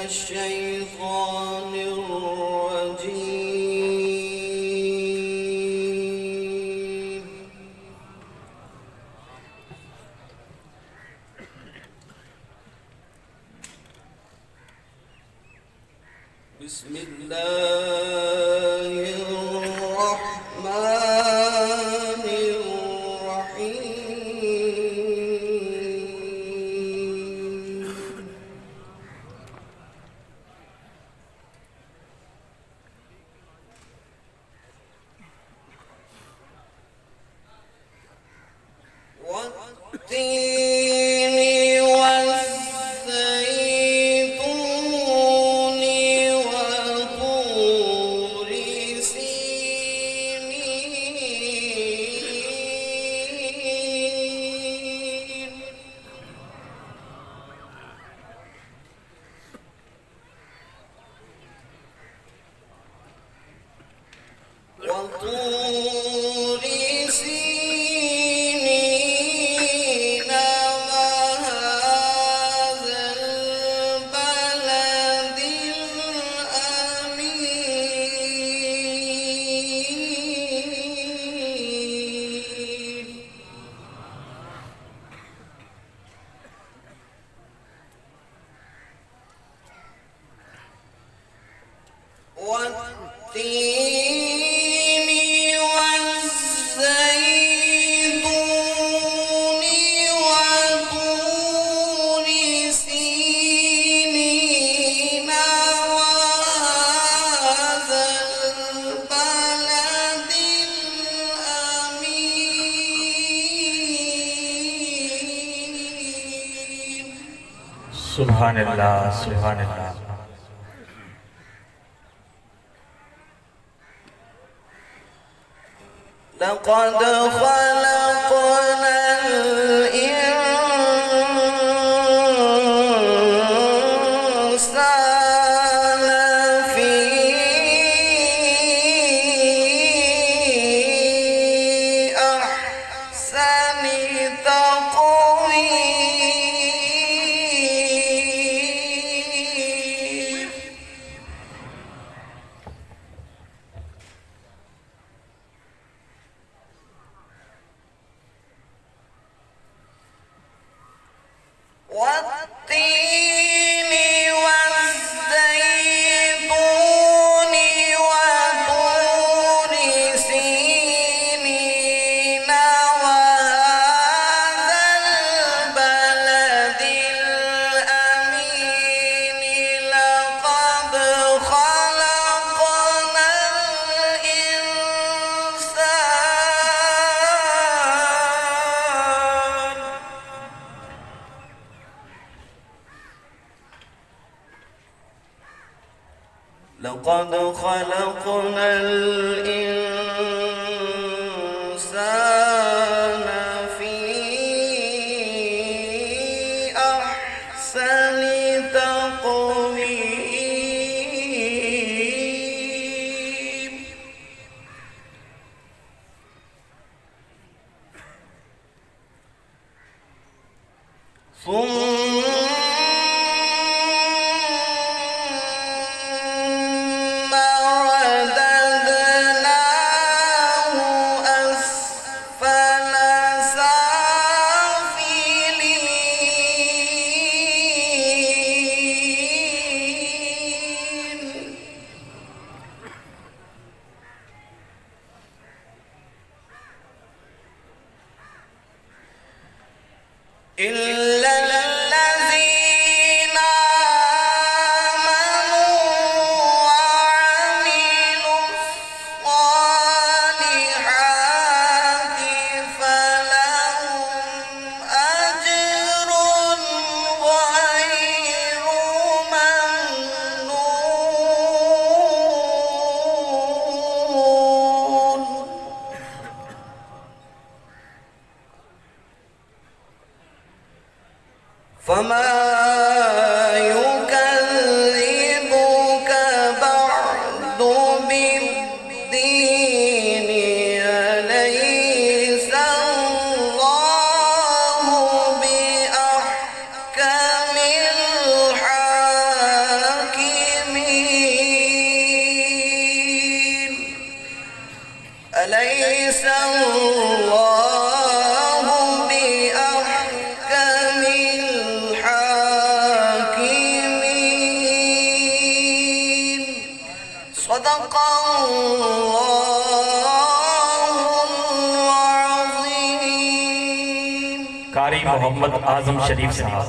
الشيطان الرجيم. بسم الله الرحمن الرحيم. والتين والزيتون وطور سينين. وطور سينين وهذا البلد الأمين. والتين والزيتون وطور سينين وهذا البلد الأمين. سبحان الله سبحان الله. لقد خلقنا الإنسان في أحسن تقويم. والتين والزيتون وطور سينين وهذا البلد الأمين. لقد خلقنا الإنسان لقد خلقنا الإنسان في أحسن تقويم. ثم رددناه أليس الله بأحكم الحاكمين صدق الله العظيم कारी मोहम्मद आजम शरीफ साहब